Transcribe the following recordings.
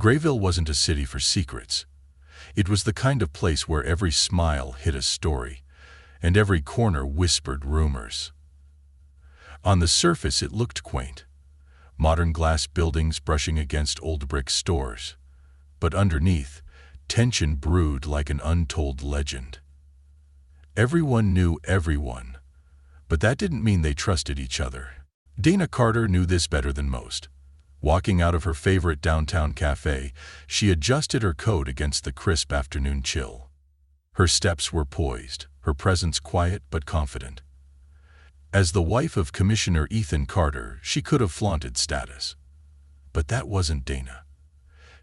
Grayville wasn't a city for secrets. It was the kind of place where every smile hid a story, and every corner whispered rumors. On the surface it looked quaint, modern glass buildings brushing against old brick stores. But underneath, tension brewed like an untold legend. Everyone knew everyone, but that didn't mean they trusted each other. Dana Carter knew this better than most. Walking out of her favorite downtown cafe, she adjusted her coat against the crisp afternoon chill. Her steps were poised, her presence quiet but confident. As the wife of Commissioner Ethan Carter, she could have flaunted status. But that wasn't Dana.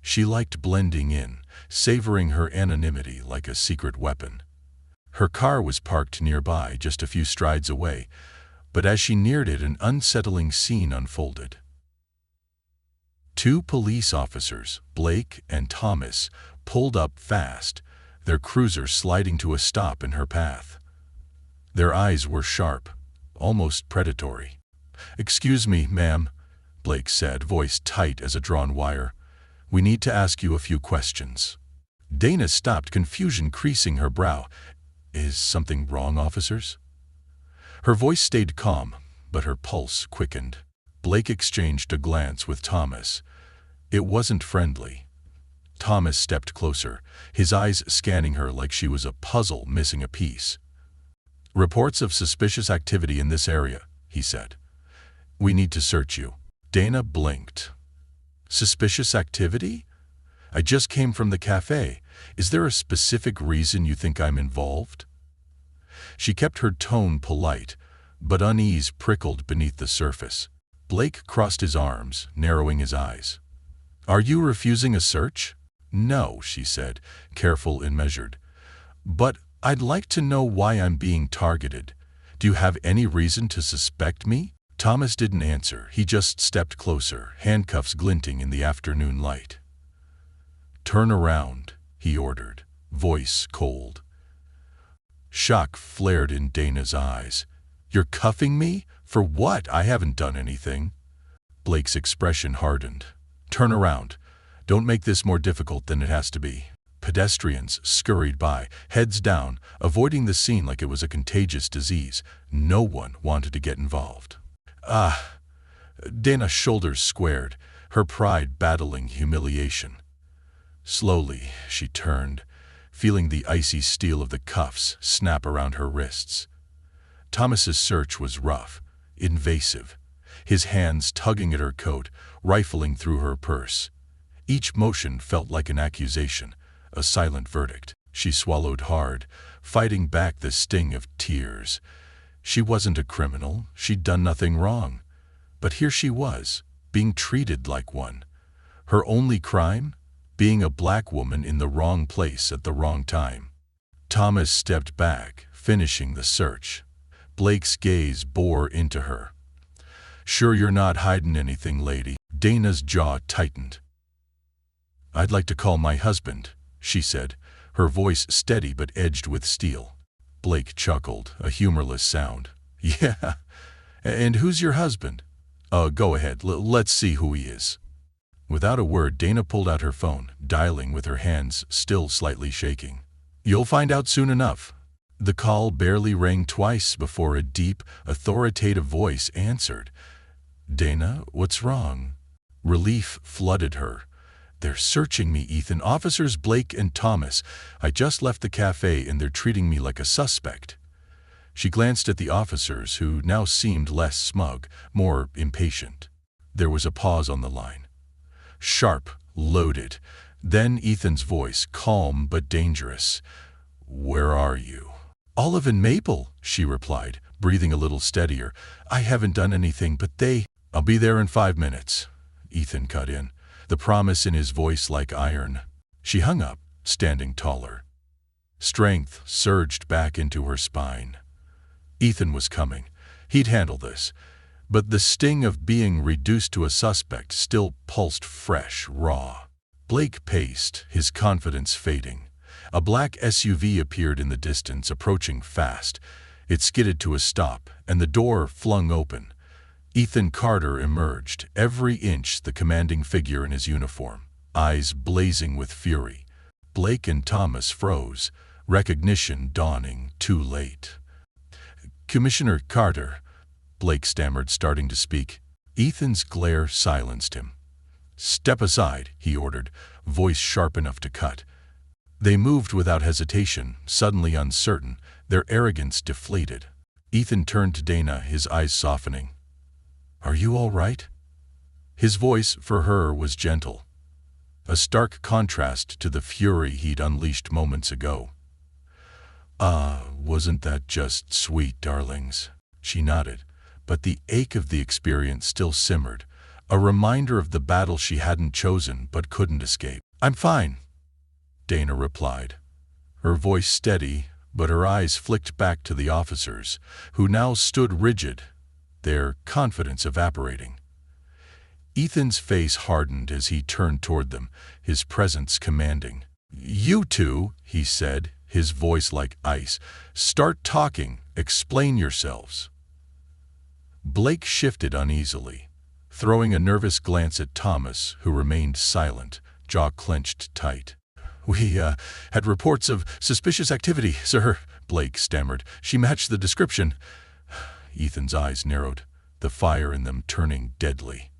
She liked blending in, savoring her anonymity like a secret weapon. Her car was parked nearby, just a few strides away, but as she neared it, an unsettling scene unfolded. Two police officers, Blake and Thomas, pulled up fast, their cruiser sliding to a stop in her path. Their eyes were sharp, almost predatory. "Excuse me, ma'am," Blake said, voice tight as a drawn wire. "We need to ask you a few questions." Dana stopped, confusion creasing her brow. "Is something wrong, officers?" Her voice stayed calm, but her pulse quickened. Blake exchanged a glance with Thomas. It wasn't friendly. Thomas stepped closer, his eyes scanning her like she was a puzzle missing a piece. "Reports of suspicious activity in this area," he said. "We need to search you." Dana blinked. "Suspicious activity? I just came from the cafe. Is there a specific reason you think I'm involved?" She kept her tone polite, but unease prickled beneath the surface. Blake crossed his arms, narrowing his eyes. "Are you refusing a search?" "No," she said, careful and measured. "But I'd like to know why I'm being targeted. Do you have any reason to suspect me?" Thomas didn't answer. He just stepped closer, handcuffs glinting in the afternoon light. "Turn around," he ordered, voice cold. Shock flared in Dana's eyes. "You're cuffing me? For what? I haven't done anything." Blake's expression hardened. "Turn around. Don't make this more difficult than it has to be." Pedestrians scurried by, heads down, avoiding the scene like it was a contagious disease. No one wanted to get involved. "Ah!" Dana's shoulders squared, her pride battling humiliation. Slowly, she turned, feeling the icy steel of the cuffs snap around her wrists. Thomas's search was rough, invasive, his hands tugging at her coat, rifling through her purse. Each motion felt like an accusation, a silent verdict. She swallowed hard, fighting back the sting of tears. She wasn't a criminal, she'd done nothing wrong. But here she was, being treated like one. Her only crime? Being a black woman in the wrong place at the wrong time. Thomas stepped back, finishing the search. Blake's gaze bore into her. "Sure you're not hiding anything, lady?" Dana's jaw tightened. "I'd like to call my husband," she said, her voice steady but edged with steel. Blake chuckled, a humorless sound. "Yeah? And who's your husband?" Go ahead, let's see who he is." Without a word, Dana pulled out her phone, dialing with her hands still slightly shaking. "You'll find out soon enough." The call barely rang twice before a deep, authoritative voice answered. "Dana, what's wrong?" Relief flooded her. "They're searching me, Ethan. Officers Blake and Thomas. I just left the cafe and they're treating me like a suspect." She glanced at the officers, who now seemed less smug, more impatient. There was a pause on the line. Sharp, loaded. Then Ethan's voice, calm but dangerous. "Where are you?" "Olive and Maple," she replied, breathing a little steadier. "I haven't done anything, but they—" "I'll be there in 5 minutes," Ethan cut in, the promise in his voice like iron. She hung up, standing taller. Strength surged back into her spine. Ethan was coming. He'd handle this. But the sting of being reduced to a suspect still pulsed fresh, raw. Blake paced, his confidence fading. A black SUV appeared in the distance, approaching fast. It skidded to a stop, and the door flung open. Ethan Carter emerged, every inch the commanding figure in his uniform. eyes blazing with fury. Blake and Thomas froze, recognition dawning too late. "Commissioner Carter," Blake stammered, starting to speak. Ethan's glare silenced him. "Step aside," he ordered, voice sharp enough to cut. They moved without hesitation, suddenly uncertain, their arrogance deflated. Ethan turned to Dana, his eyes softening. "Are you all right?" His voice, for her, was gentle, a stark contrast to the fury he'd unleashed moments ago. Wasn't that just sweet, darlings?" She nodded, but the ache of the experience still simmered, a reminder of the battle she hadn't chosen but couldn't escape. "I'm fine," Dana replied, her voice steady, but her eyes flicked back to the officers, who now stood rigid, their confidence evaporating. Ethan's face hardened as he turned toward them, his presence commanding. "You two," he said, his voice like ice, "start talking, explain yourselves." Blake shifted uneasily, throwing a nervous glance at Thomas, who remained silent, jaw clenched tight. "We had reports of suspicious activity, sir," Blake stammered. "She matched the description." Ethan's eyes narrowed, the fire in them turning deadly.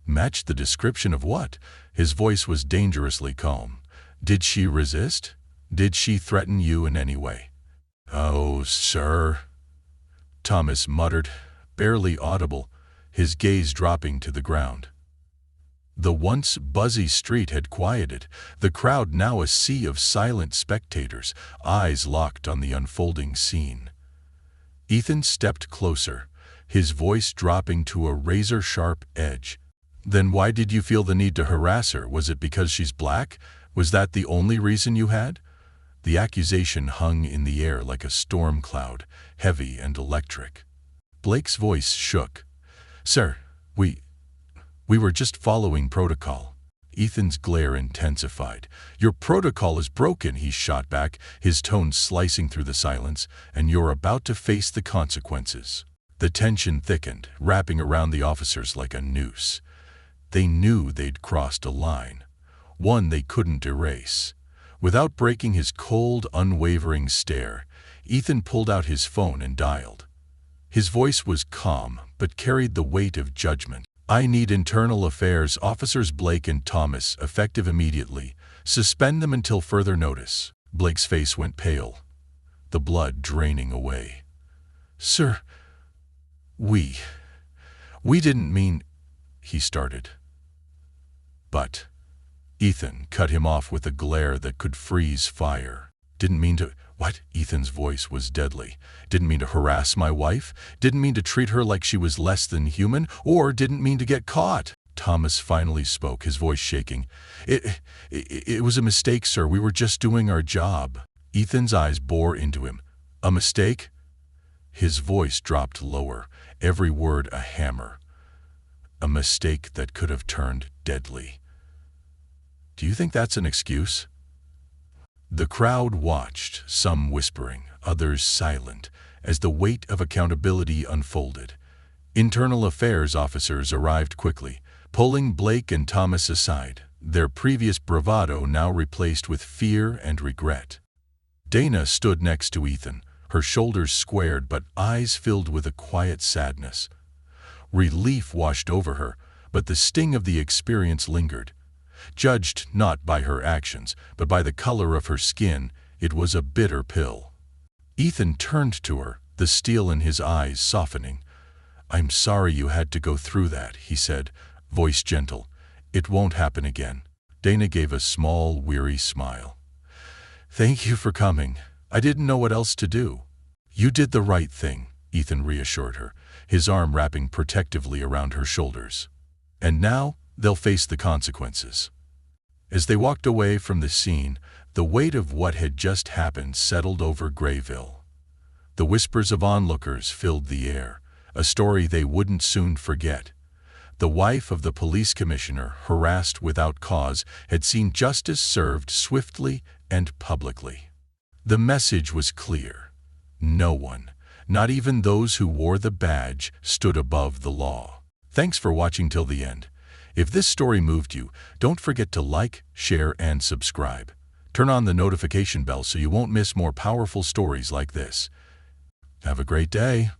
"Matched the description of what?" His voice was dangerously calm. "Did she resist? Did she threaten you in any way?" "Oh, sir," Thomas muttered, barely audible, his gaze dropping to the ground. The once buzzy street had quieted, the crowd now a sea of silent spectators, eyes locked on the unfolding scene. Ethan stepped closer, his voice dropping to a razor-sharp edge. "Then why did you feel the need to harass her? Was it because she's black? Was that the only reason you had?" The accusation hung in the air like a storm cloud, heavy and electric. Blake's voice shook. "Sir, we were just following protocol." Ethan's glare intensified. "Your protocol is broken," he shot back, his tone slicing through the silence, "and you're about to face the consequences." The tension thickened, wrapping around the officers like a noose. They knew they'd crossed a line, one they couldn't erase. Without breaking his cold, unwavering stare, Ethan pulled out his phone and dialed. His voice was calm, but carried the weight of judgment. "I need internal affairs officers Blake and Thomas, effective immediately. Suspend them until further notice." Blake's face went pale, the blood draining away. "Sir, we didn't mean," he started. "But," Ethan cut him off with a glare that could freeze fire. "Didn't mean to—" "What?" Ethan's voice was deadly. "Didn't mean to harass my wife? Didn't mean to treat her like she was less than human? Or didn't mean to get caught?" Thomas finally spoke, his voice shaking. It was a mistake, sir. We were just doing our job." Ethan's eyes bore into him. "A mistake?" His voice dropped lower, every word a hammer. "A mistake that could have turned deadly. Do you think that's an excuse?" The crowd watched, some whispering, others silent, as the weight of accountability unfolded. Internal affairs officers arrived quickly, pulling Blake and Thomas aside, their previous bravado now replaced with fear and regret. Dana stood next to Ethan, her shoulders squared but eyes filled with a quiet sadness. Relief washed over her, but the sting of the experience lingered. Judged not by her actions, but by the color of her skin, it was a bitter pill. Ethan turned to her, the steel in his eyes softening. "I'm sorry you had to go through that," he said, voice gentle. "It won't happen again." Dana gave a small, weary smile. "Thank you for coming. I didn't know what else to do." "You did the right thing," Ethan reassured her, his arm wrapping protectively around her shoulders. "And now, they'll face the consequences." As they walked away from the scene, the weight of what had just happened settled over Grayville. The whispers of onlookers filled the air, a story they wouldn't soon forget. The wife of the police commissioner, harassed without cause, had seen justice served swiftly and publicly. The message was clear. No one, not even those who wore the badge, stood above the law. Thanks for watching till the end. If this story moved you, don't forget to like, share, and subscribe. Turn on the notification bell so you won't miss more powerful stories like this. Have a great day.